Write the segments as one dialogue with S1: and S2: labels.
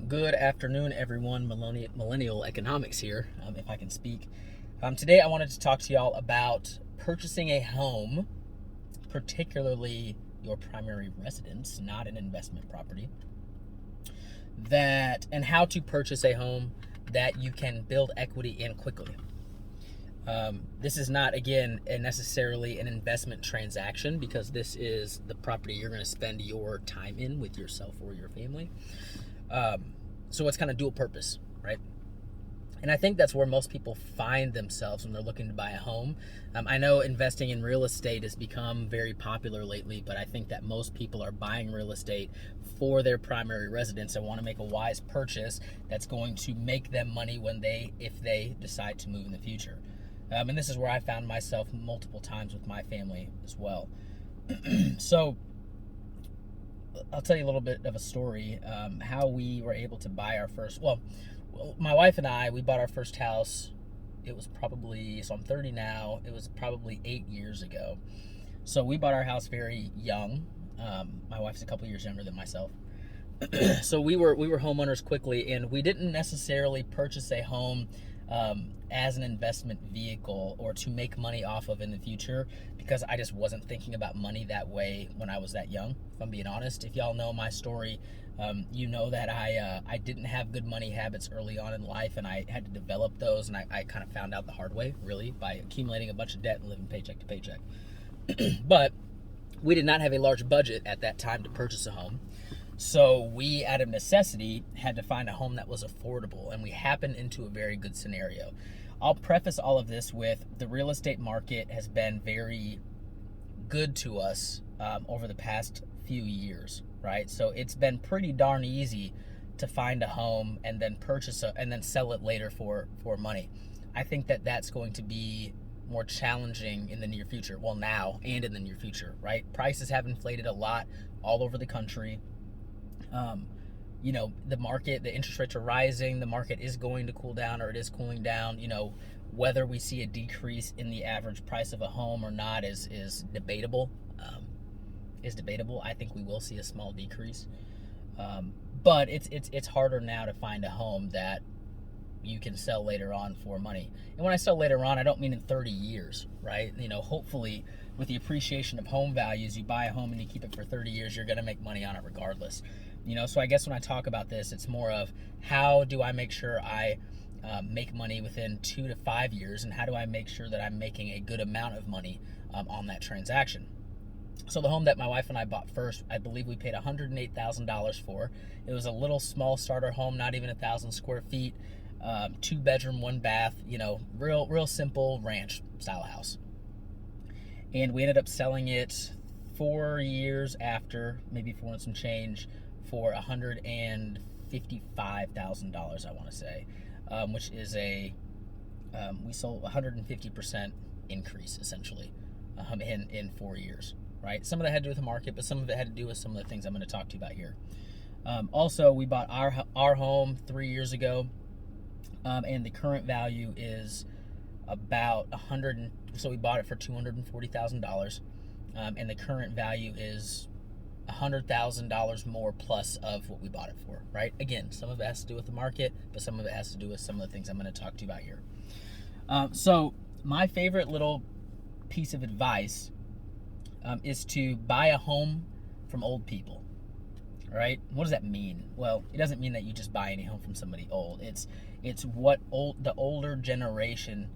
S1: Good afternoon, everyone. Millennial Economics here, if I can speak. Today, I wanted to talk to y'all about purchasing a home, particularly your primary residence, not an investment property, and how to purchase a home that you can build equity in quickly. This is not, again, necessarily an investment transaction because this is the property you're going to spend your time in with yourself or your family. So it's kind of dual purpose, right? And I think that's where most people find themselves when they're looking to buy a home. I know investing in real estate has become very popular lately, but I think that most people are buying real estate for their primary residence and want to make a wise purchase that's going to make them money if they decide to move in the future. And this is where I found myself multiple times with my family as well. So I'll tell you a little bit of a story, how we were able to buy our first, my wife and I, we bought our first house. It was probably, so I'm 30 now, it was probably 8 years ago. So we bought our house very young. My wife's a couple years younger than myself. So we were homeowners quickly, and we didn't necessarily purchase a home as an investment vehicle or to make money off of in the future, because I just wasn't thinking about money that way when I was that young, if I'm being honest. If y'all know my story, you know that I didn't have good money habits early on in life, and I had to develop those, and I kind of found out the hard way, really, by accumulating a bunch of debt and living paycheck to paycheck. But we did not have a large budget at that time to purchase a home. So we, out of necessity, had to find a home that was affordable, and we happened into a very good scenario. I'll preface all of this with the real estate market has been very good to us over the past few years, right? So it's been pretty darn easy to find a home and then and then sell it later for money. I think that that's going to be more challenging in the near future. Well, now and in the near future, right? Prices have inflated a lot all over the country. The market, the interest rates are rising. The market is going to cool down, or it is cooling down. Whether we see a decrease in the average price of a home or not is debatable. I think we will see a small decrease. But it's harder now to find a home that you can sell later on for money. And when I sell later on, I don't mean in 30 years, right? Hopefully with the appreciation of home values, you buy a home and you keep it for 30 years, you're going to make money on it regardless. So I guess when I talk about this, it's more of how do I make sure I make money within 2 to 5 years, and how do I make sure that I'm making a good amount of money on that transaction. So the home that my wife and I bought first, I believe we paid $108,000 for. It was a little small starter home, not even 1,000 square feet, 2 bedroom, 1 bath, real simple ranch style house. And we ended up selling it 4 years after, maybe 4 and some change, for $155,000, I want to say, which is we sold 150% increase essentially in 4 years, right? Some of that had to do with the market, but some of it had to do with some of the things I'm going to talk to you about here. Also, we bought our home 3 years ago, and the current value is about so we bought it for $240,000, and the current value is $100,000 more plus of what we bought it for, right? Again, some of it has to do with the market, but some of it has to do with some of the things I'm going to talk to you about here. So my favorite little piece of advice is to buy a home from old people, right? What does that mean? Well, it doesn't mean that you just buy any home from somebody old. It's what the older generation,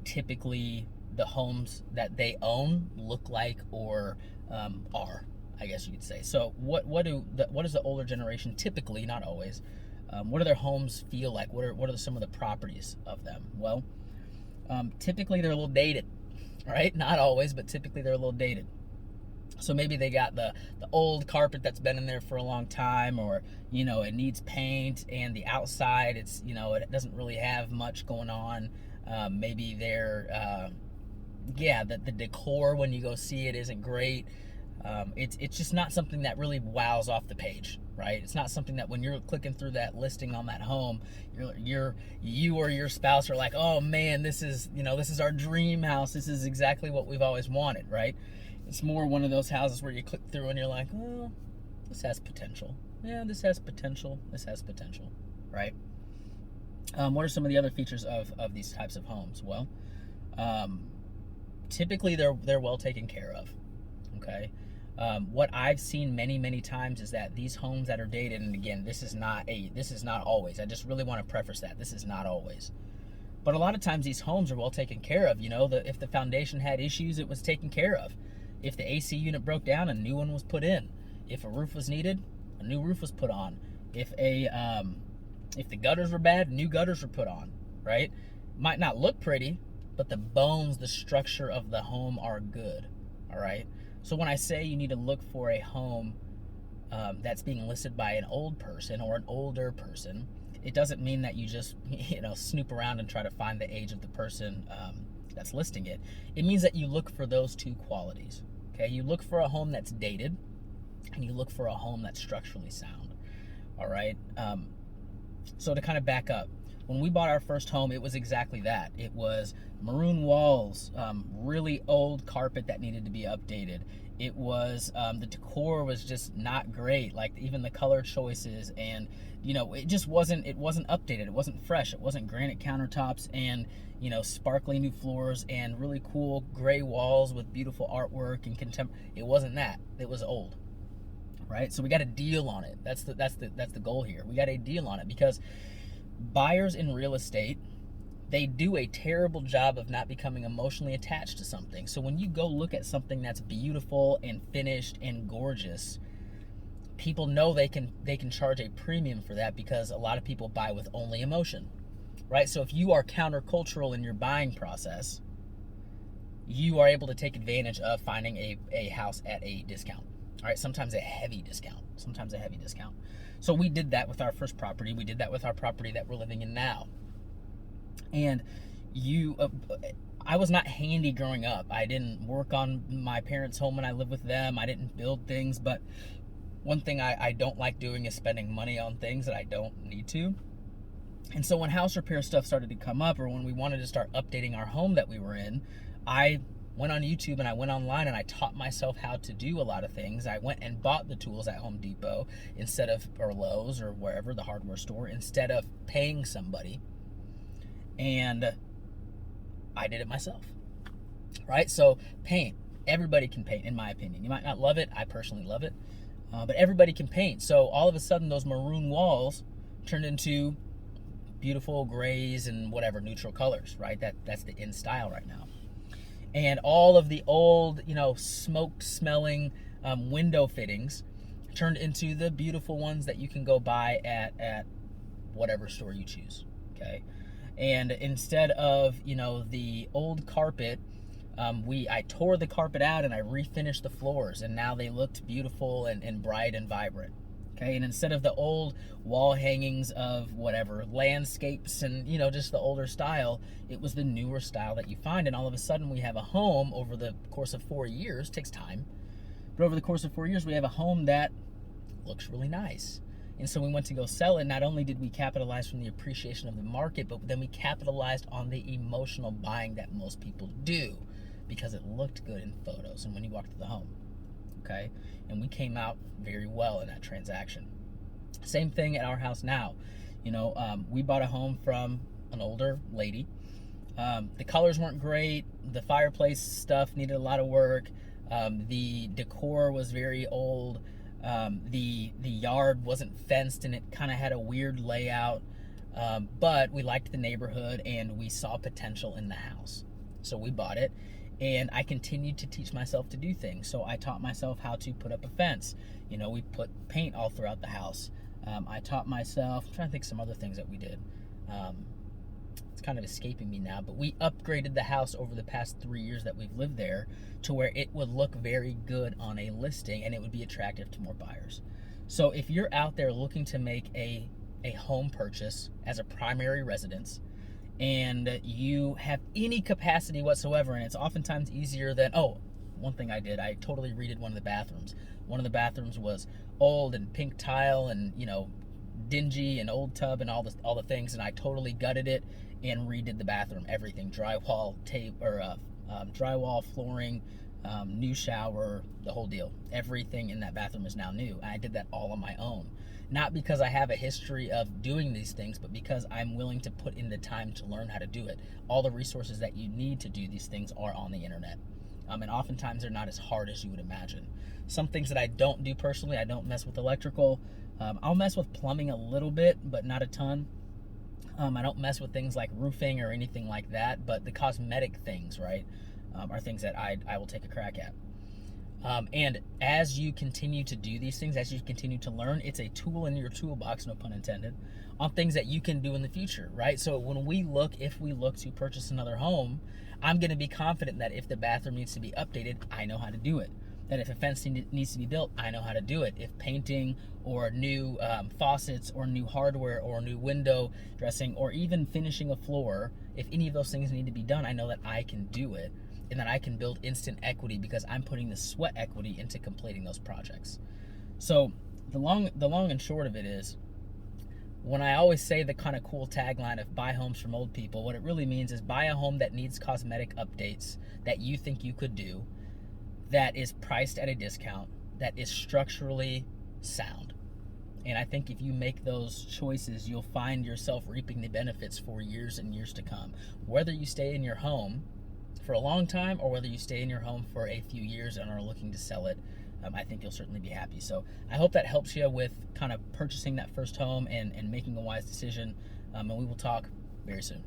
S1: typically the homes that they own look like or are, I guess you could say. So what does the older generation typically, not always, what do their homes feel like? What are some of the properties of them? Well, typically they're a little dated, right? Not always, but typically they're a little dated. So maybe they got the old carpet that's been in there for a long time, or it needs paint, and the outside it doesn't really have much going on. Maybe they're the decor when you go see it isn't great. It's just not something that really wows off the page, right? It's not something that when you're clicking through that listing on that home, you or your spouse are like, oh man, this is our dream house. This is exactly what we've always wanted, right? It's more one of those houses where you click through and you're like, well, this has potential. yeah, this has potential. This has potential, right? What are some of the other features of these types of homes? Well, um, typically they're well taken care of. Okay. What I've seen many times is that these homes that are dated, and again, this is not always. I just really want to preface that this is not always. But a lot of times these homes are well taken care of. If the foundation had issues, it was taken care of. If the AC unit broke down, a new one was put in. If a roof was needed, a new roof was put on. If the gutters were bad, new gutters were put on. Right? Might not look pretty, but the bones, the structure of the home are good. All right. So when I say you need to look for a home that's being listed by an old person or an older person, it doesn't mean that you just snoop around and try to find the age of the person that's listing it. It means that you look for those two qualities. Okay, you look for a home that's dated, and you look for a home that's structurally sound. All right. So to kind of back up, when we bought our first home, it was exactly that. It was maroon walls, really old carpet that needed to be updated. It was the decor was just not great, like even the color choices, and it just wasn't updated. It wasn't fresh. It wasn't granite countertops and sparkly new floors and really cool gray walls with beautiful artwork and It wasn't that. It was old. Right? So we got a deal on it. That's the goal here. We got a deal on it because buyers in real estate, they do a terrible job of not becoming emotionally attached to something. So when you go look at something that's beautiful and finished and gorgeous, people know they can charge a premium for that because a lot of people buy with only emotion, right? So if you are countercultural in your buying process, you are able to take advantage of finding a house at a discount. All right, sometimes a heavy discount. So we did that with our first property. We did that with our property that we're living in now. And I was not handy growing up. I didn't work on my parents' home when I lived with them. I didn't build things. But one thing I don't like doing is spending money on things that I don't need to. And so when house repair stuff started to come up, or when we wanted to start updating our home that we were in, I went on YouTube and I went online and I taught myself how to do a lot of things. I went and bought the tools at Home Depot or Lowe's or wherever, the hardware store, instead of paying somebody. And I did it myself, right? So paint, everybody can paint, in my opinion. You might not love it. I personally love it, but everybody can paint. So all of a sudden those maroon walls turned into beautiful grays and whatever neutral colors, right? That's the in style right now. And all of the old, smoke smelling window fittings turned into the beautiful ones that you can go buy at whatever store you choose. Okay. And instead of, the old carpet, I tore the carpet out and I refinished the floors, and now they looked beautiful and bright and vibrant. Okay, and instead of the old wall hangings of whatever, landscapes and, just the older style, it was the newer style that you find. And all of a sudden we have a home over the course of 4 years, takes time, but over the course of 4 years, we have a home that looks really nice. And so we went to go sell it. Not only did we capitalize from the appreciation of the market, but then we capitalized on the emotional buying that most people do because it looked good in photos and when you walked to the home. Okay, and we came out very well in that transaction. Same thing at our house now. We bought a home from an older lady. The colors weren't great. The fireplace stuff needed a lot of work. The decor was very old. The yard wasn't fenced and it kind of had a weird layout. But we liked the neighborhood and we saw potential in the house, so we bought it. And I continued to teach myself to do things. So I taught myself how to put up a fence. We put paint all throughout the house. I taught myself, I'm trying to think some other things that we did. It's kind of escaping me now, but we upgraded the house over the past 3 years that we've lived there to where it would look very good on a listing and it would be attractive to more buyers. So if you're out there looking to make a home purchase as a primary residence, and you have any capacity whatsoever, and it's oftentimes easier than, one thing I did, I totally redid one of the bathrooms. One of the bathrooms was old and pink tile and, dingy and old tub and all the things, and I totally gutted it and redid the bathroom, everything, drywall, drywall, flooring, new shower, the whole deal. Everything in that bathroom is now new. And I did that all on my own. not because I have a history of doing these things, but because I'm willing to put in the time to learn how to do it. All the resources that you need to do these things are on the internet. And oftentimes they're not as hard as you would imagine. Some things that I don't do personally, I don't mess with electrical. I'll mess with plumbing a little bit, but not a ton. I don't mess with things like roofing or anything like that, but the cosmetic things, right, are things that I will take a crack at. And as you continue to do these things, as you continue to learn, it's a tool in your toolbox, no pun intended, on things that you can do in the future, right? So if we look to purchase another home, I'm going to be confident that if the bathroom needs to be updated, I know how to do it. That if a fence needs to be built, I know how to do it. If painting or new faucets or new hardware or new window dressing or even finishing a floor, if any of those things need to be done, I know that I can do it and that I can build instant equity because I'm putting the sweat equity into completing those projects. So the long and short of it is, when I always say the kind of cool tagline of buy homes from old people, what it really means is buy a home that needs cosmetic updates that you think you could do, that is priced at a discount, that is structurally sound. And I think if you make those choices, you'll find yourself reaping the benefits for years and years to come. Whether you stay in your home for a long time or whether you stay in your home for a few years and are looking to sell it, I think you'll certainly be happy. So I hope that helps you with kind of purchasing that first home and making a wise decision. And we will talk very soon.